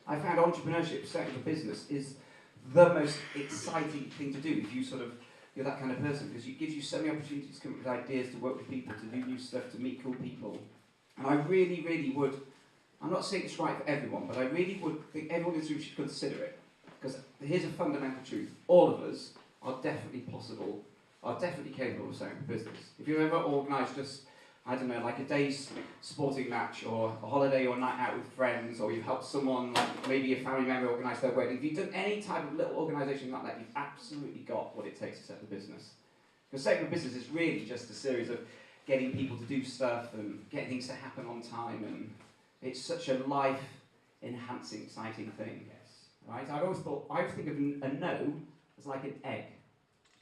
I found entrepreneurship, setting up a business, is the most exciting thing to do if you're that kind of person, because it gives you so many opportunities to come up with ideas, to work with people, to do new stuff, to meet cool people. And I really, really would, I'm not saying it's right for everyone, but I really would think everyone in this room should consider it. Because here's a fundamental truth. All of us are definitely capable of setting up a business. If you've ever organised just, I don't know, like a day's sporting match, or a holiday or a night out with friends, or you've helped someone, like maybe a family member organise their wedding, if you've done any type of little organisation like that, you've absolutely got what it takes to set up a business. Because setting up a business is really just a series of getting people to do stuff and getting things to happen on time, and it's such a life-enhancing, exciting thing. Yes. Right? I always think of a no as like an egg,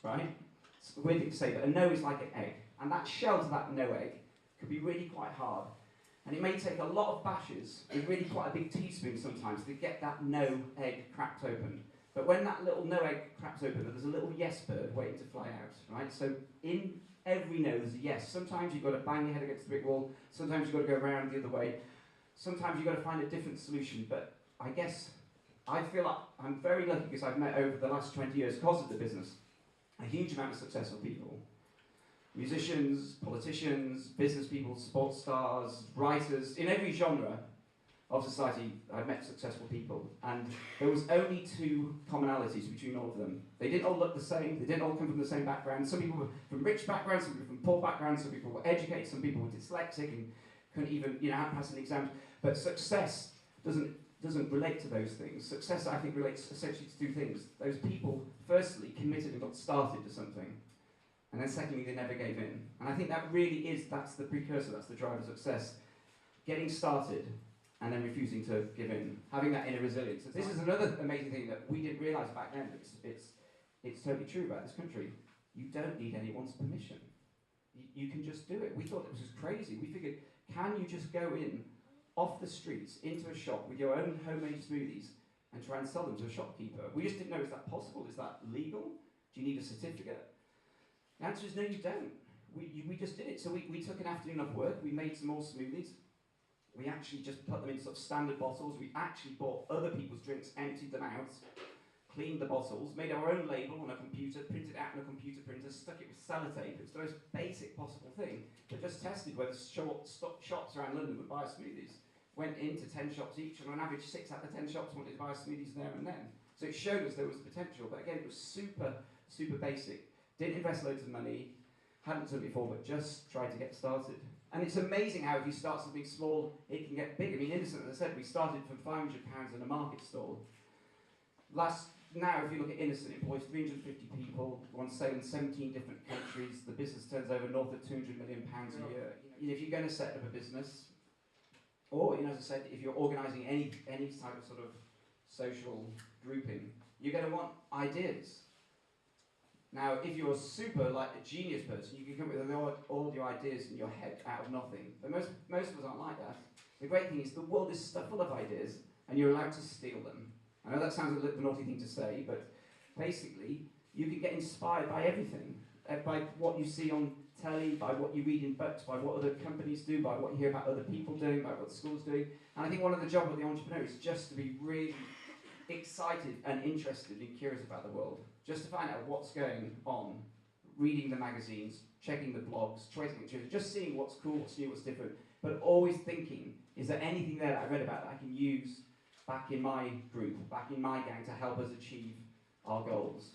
right? It's a weird thing to say, but a no is like an egg, and that shell to that no egg could be really quite hard. And it may take a lot of bashes, with really quite a big teaspoon sometimes, to get that no egg cracked open. But when that little no egg cracks open, there's a little yes bird waiting to fly out, right? So in every no, there's a yes. Sometimes you've got to bang your head against the brick wall, sometimes you've got to go around the other way, sometimes you've got to find a different solution. But I guess I feel like I'm very lucky, because I've met over the last 20 years, because of the business, a huge amount of successful people. Musicians, politicians, business people, sports stars, writers, in every genre of society, I've met successful people. And there was only two commonalities between all of them. They didn't all look the same, they didn't all come from the same background. Some people were from rich backgrounds, some people from poor backgrounds, some people were educated, some people were dyslexic and couldn't even, pass an exam. But success doesn't relate to those things. Success, I think, relates essentially to two things. Those people, firstly, committed and got started to something. And then secondly, they never gave in. And I think that's the precursor, that's the driver of success. Getting started and then refusing to give in. Having that inner resilience. So this is another amazing thing that we didn't realise back then, but it's totally true about this country. You don't need anyone's permission. You can just do it. We thought it was just crazy. We figured, can you just go in off the streets into a shop with your own homemade smoothies and try and sell them to a shopkeeper? We just didn't know, is that possible? Is that legal? Do you need a certificate? The answer is no, you don't. We just did it. So we took an afternoon off work, we made some more smoothies. We actually just put them in sort of standard bottles. We actually bought other people's drinks, emptied them out, cleaned the bottles, made our own label on a computer, printed it out on a computer printer, stuck it with sellotape. It was the most basic possible thing, but just tested whether shops around London would buy smoothies. Went into 10 shops each, and on average 6 out of 10 shops wanted to buy smoothies there and then. So it showed us there was potential, but again, it was super, super basic. Didn't invest loads of money, hadn't done it before, but just tried to get started. And it's amazing how if you start something small, it can get big. I mean, Innocent, as I said, we started from £500 in a market stall. Now, if you look at Innocent, it employs 350 people, we're on sale in 17 different countries, the business turns over north of £200 million a year. If you're going to set up a business, or, as I said, if you're organising any type of sort of social grouping, you're going to want ideas. Now, if you're super, like a genius person, you can come up with all your ideas in your head out of nothing. But most of us aren't like that. The great thing is the world is stuck full of ideas, and you're allowed to steal them. I know that sounds a little naughty thing to say, but basically, you can get inspired by everything. By what you see on telly, by what you read in books, by what other companies do, by what you hear about other people doing, by what the school's doing. And I think one of the jobs of the entrepreneur is just to be really excited and interested and curious about the world. Just to find out what's going on, reading the magazines, checking the blogs, tracing pictures, just seeing what's cool, what's new, what's different, but always thinking, is there anything there that I read about that I can use back in my group, back in my gang to help us achieve our goals?